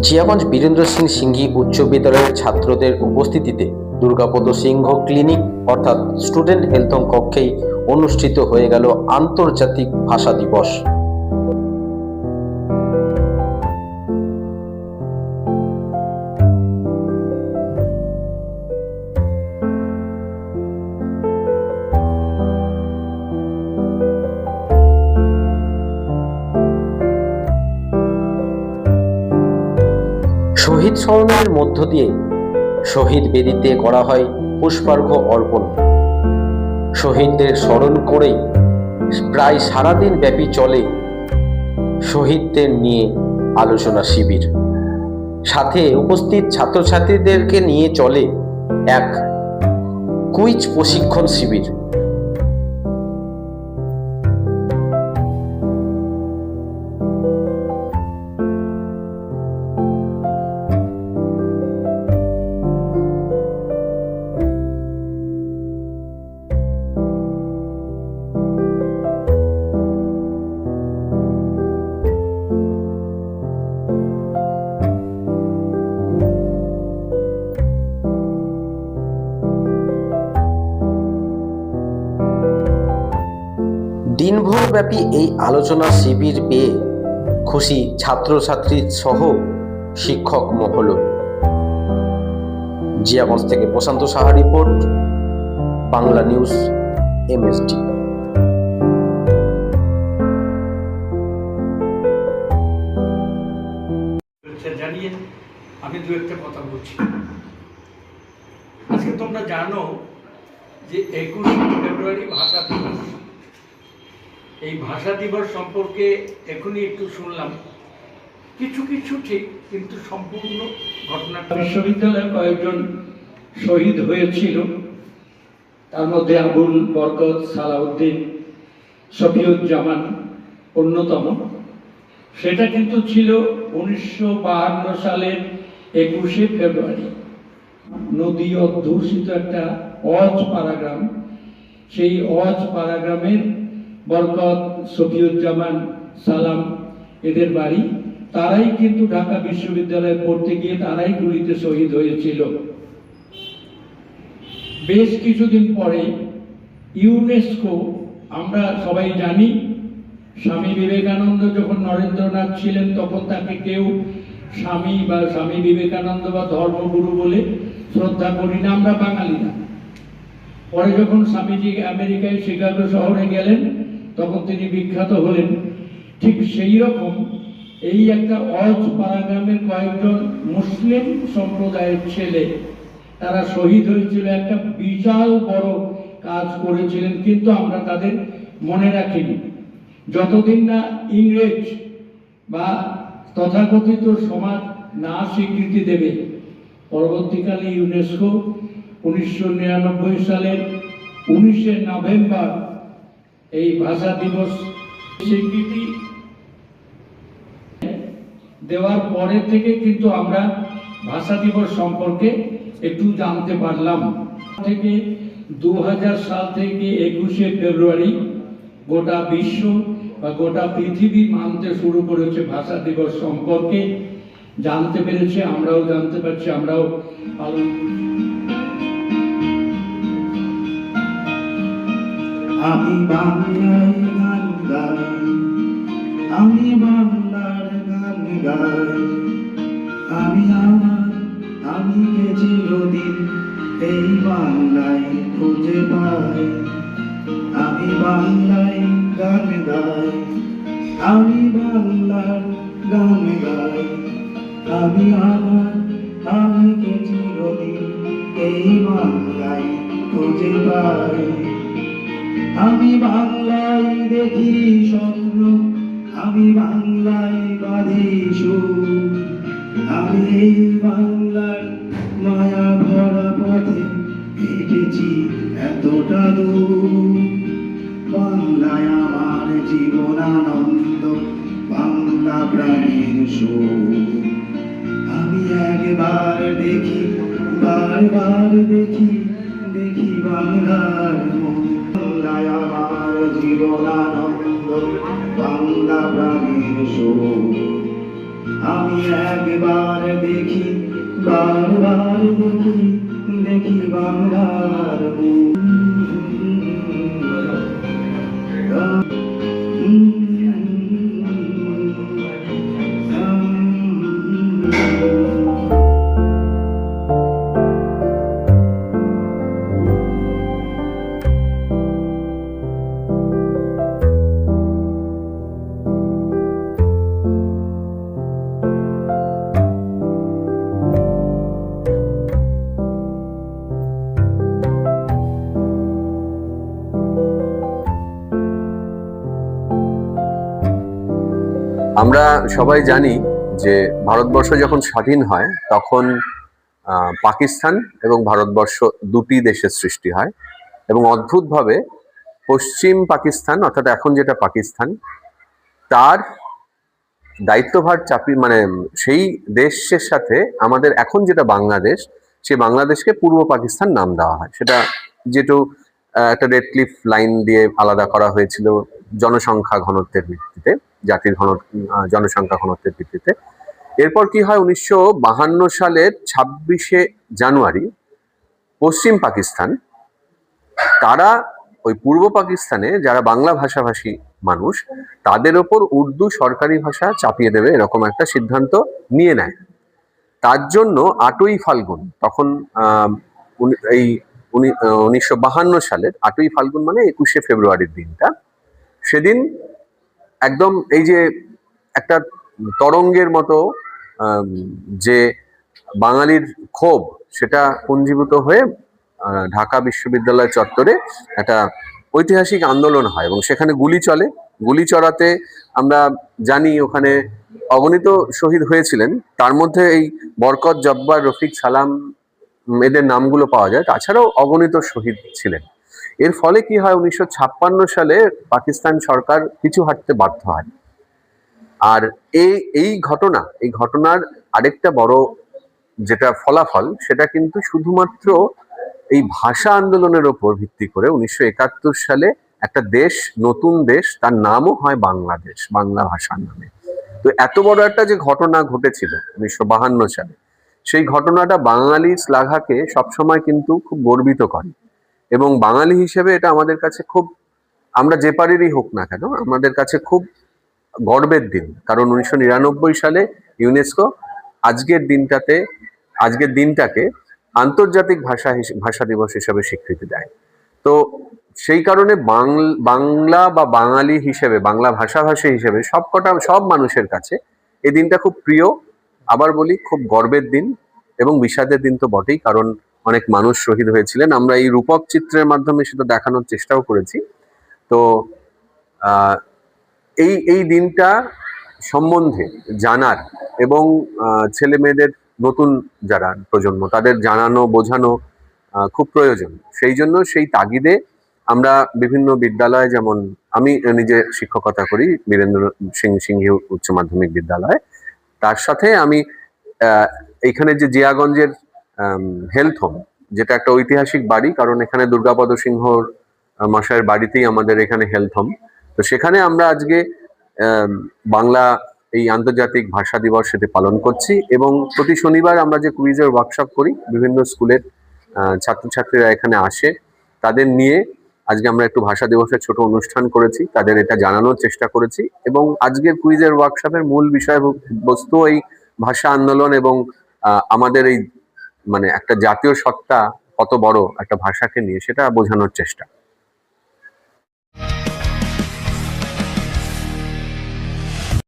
জিয়াগঞ্জ বীরেন্দ্র সিং সিংঘি উচ্চ বিদ্যালয়ের ছাত্রদের উপস্থিতিতে দুর্গাপদ সিংহ ক্লিনিক অর্থাৎ স্টুডেন্ট হেলথ হোম কক্ষেই অনুষ্ঠিত হয়ে গেল আন্তর্জাতিক ভাষা দিবস। শহীদ স্মরণের মধ্য দিয়ে শহীদ বেদিতে করা হয় পুষ্পার্ঘ্য অর্পণ। শহীদদের স্মরণ করেই প্রায় সারাদিন ব্যাপী চলে শহীদদের নিয়ে আলোচনা শিবির। সাথে উপস্থিত ছাত্রছাত্রীদেরকে নিয়ে চলে এক কুইজ প্রশিক্ষণ শিবির। দিনভর ব্যাপী এই আলোচনা শিবির পেয়ে খুশি ছাত্রছাত্রী সহ শিক্ষক মহল। জিয়াগঞ্জ থেকে Prashanta Saha report, Bangla news MSD। জানিয়ে আমি দু একটা কথা বলছি। আজকে তোমরা জানো যে 21 ফেব্রুয়ারি ভাষা দিবস। এই ভাষা দিবস সম্পর্কে এখনই একটু শুনলাম, কিছু কিছু ঠিক, কিন্তু সম্পূর্ণ ঘটনাটা বিশ্ববিদ্যালয়ে কয়েকজন শহীদ হয়েছিল, তার মধ্যে আবুল বরকত, সালাউদ্দিন, শফিউজ্জামান অন্যতম। সেটা কিন্তু ছিল 1952 সালের 21 ফেব্রুয়ারি। নদী অধ্যুষিত একটা অজ পাড়াগ্রাম, সেই অজ পাড়াগ্রামের বরকত, শফিউজ্জামান, সালাম এদের বাড়ি। তারাই কিন্তু ঢাকা বিশ্ববিদ্যালয়ে পড়তে গিয়ে তারাই গুলিতে শহীদ হয়েছিল। বেশ কিছুদিন পরে ইউনেস্কো, আমরা সবাই জানি স্বামী বিবেকানন্দ যখন নরেন্দ্রনাথ ছিলেন তখন তাকে কেউ স্বামী বা স্বামী বিবেকানন্দ বা ধর্মগুরু বলে শ্রদ্ধা করি না আমরা বাঙালিরা। পরে যখন স্বামীজি আমেরিকায় শিকাগো শহরে গেলেন তখন তিনি বিখ্যাত হলেন। ঠিক সেই রকম এই একটা অজ পাড়াগ্রামের কয়েকজন মুসলিম সম্প্রদায়ের ছেলে তারা শহীদ হয়েছিল, একটা বিশাল বড় কাজ করেছিলেন, কিন্তু আমরা তাদের মনে রাখিনি। যতদিন না ইংরেজ বা তথাকথিত সমাজ না স্বীকৃতি দেবে, পরবর্তীকালে ইউনেস্কো 1999 সালের 19 নভেম্বর এই ভাষা দিবস স্বীকৃতি দেওয়ার পরে থেকে কিন্তু আমরা ভাষা দিবস সম্পর্কে একটু জানতে পারলাম। থেকে 2000 সাল থেকে 21 ফেব্রুয়ারি গোটা বিশ্ব বা গোটা পৃথিবী মানতে শুরু করেছে ভাষা দিবস সম্পর্কে, জানতে পেরেছে, আমরাও জানতে পারছি, আমরাও পালন। আমি বাংলায় গান গাই, আমি বাংলার গান গাই, আমি চিরদিন এই বাংলায় খুঁজে পাই। আমি বাংলায় গান গাই, আমি বাংলার গান গাই, আমি চিরদিন এই বাংলায় খুঁজে পাই। আমি বাংলায় দেখি স্বপ্ন, আমি বাংলায় বাঁধি সুর, আমি এই বাংলার মায়া ভরা পথে হেঁটেছি এতটা দূর। বাংলায় আমার জীবন আনন্দ, বাংলা প্রাণের সুর। আমি একবার দেখি, বারবার দেখি, দেখি বাংলার মন। বাংলায় আমার জীবন আনন্দ, বাংলা প্রাণের সুর। আমি একবার দেখি, বারবার দেখি, দেখি বাংলার মুখ। আমরা সবাই জানি যে ভারতবর্ষ যখন স্বাধীন হয় তখন পাকিস্তান এবং ভারতবর্ষ দুটি দেশের সৃষ্টি হয় এবং অদ্ভুতভাবে পশ্চিম পাকিস্তান অর্থাৎ এখন যেটা পাকিস্তান তার দায়িত্বভার মানে সেই দেশের সাথে আমাদের এখন যেটা বাংলাদেশ সেই বাংলাদেশকে পূর্ব পাকিস্তান নাম দেওয়া হয়। সেটা যেটু একটা রেড ক্লিফ লাইন দিয়ে আলাদা করা হয়েছিল জনসংখ্যা ঘনত্বের ভিত্তিতে, জাতির জনসংখ্যা ঘনত্বের ভিত্তিতে। এরপর কি হয়, 1952 সালের 26শে জানুয়ারি পশ্চিম পাকিস্তান তারা ওই পূর্ব পাকিস্তানে যারা বাংলা ভাষাভাষী মানুষ তাদের ওপর উর্দু সরকারি ভাষা চাপিয়ে দেবে এরকম একটা সিদ্ধান্ত নিয়ে নেয়। তার জন্য 8ই ফাল্গুন, তখন এই 1952 সালের 8ই ফাল্গুন মানে 21শে ফেব্রুয়ারির দিনটা, সেদিন একদম এই যে একটা তরঙ্গের মতো যে বাঙালির ক্ষোভ সেটা পুঞ্জীভূত হয়ে ঢাকা বিশ্ববিদ্যালয় চত্বরে একটা ঐতিহাসিক আন্দোলন হয় এবং সেখানে গুলি চলে। গুলি চড়াতে আমরা জানি ওখানে অগণিত শহীদ হয়েছিলেন, তার মধ্যে এই বরকত, জব্বার, রফিক, সালাম এদের নামগুলো পাওয়া যায়, তাছাড়াও অগণিত শহীদ ছিলেন। এর ফলে কি হয়, 1956 সালে পাকিস্তান সরকার পিছু হাঁটতে বাধ্য হয়। আর এই ঘটনার আরেকটা বড় যেটা ফলাফল সেটা কিন্তু শুধুমাত্র এই ভাষা আন্দোলনের ওপর ভিত্তি করে 1971 সালে একটা দেশ, নতুন দেশ, তার নামও হয় বাংলাদেশ, বাংলা ভাষার নামে। তো এত বড় একটা যে ঘটনা ঘটেছিল 1952 সালে, সেই ঘটনাটা বাঙালি শ্লাঘাকে সবসময় কিন্তু খুব গর্বিত করে এবং বাঙালি হিসেবে এটা আমাদের কাছে খুব, আমরা যে পারেরই হোক না কেন, আমাদের কাছে খুব গর্বের দিন। কারণ 1999 সালে ইউনেস্কো আজকের দিনটাকে আন্তর্জাতিক ভাষা দিবস হিসেবে স্বীকৃতি দেয়। তো সেই কারণে বাংলা বা বাঙালি হিসেবে, বাংলা ভাষাভাষী হিসেবে সব মানুষের কাছে এই দিনটা খুব প্রিয়। আবার বলি, খুব গর্বের দিন এবং বিষাদের দিন তো বটেই, কারণ অনেক মানুষ শহীদ হয়েছিলেন। আমরা এই রূপক চিত্রের মাধ্যমে সেটা দেখানোর চেষ্টাও করেছি। তো এই দিনটা সম্বন্ধে জানার এবং ছেলে মেয়েদের, নতুন যারা প্রজন্ম, তাদের জানানো বোঝানো খুব প্রয়োজন। সেই জন্য সেই তাগিদে আমরা বিভিন্ন বিদ্যালয়ে, যেমন আমি নিজে শিক্ষকতা করি বীরেন্দ্র সিংহী উচ্চ মাধ্যমিক বিদ্যালয়ে, তার সাথে আমি এইখানে যে জিয়াগঞ্জের হেলথ হোম, যেটা একটা ঐতিহাসিক বাড়ি, কারণ এখানে দুর্গাপদ সিংহর মশাইয়ের বাড়িতেই আমাদের এখানে হেলথ হোম। তো সেখানে আমরা আজকে বাংলা এই আন্তর্জাতিক ভাষা দিবস সেটি পালন করছি এবং প্রতি শনিবার আমরা যে কুইজের ওয়ার্কশপ করি, বিভিন্ন স্কুলের ছাত্রছাত্রীরা এখানে আসে, তাদের নিয়ে আজকে আমরা একটু ভাষা দিবসের ছোট অনুষ্ঠান করেছি, তাদের এটা জানানোর চেষ্টা করেছি। এবং আজকের কুইজের ওয়ার্কশপের মূল বিষয়বস্তু এই ভাষা আন্দোলন এবং আমাদের এই মানে একটা জাতীয় সত্তা কত বড় একটা ভাষাকে নিয়ে, সেটা বোঝানোর চেষ্টা।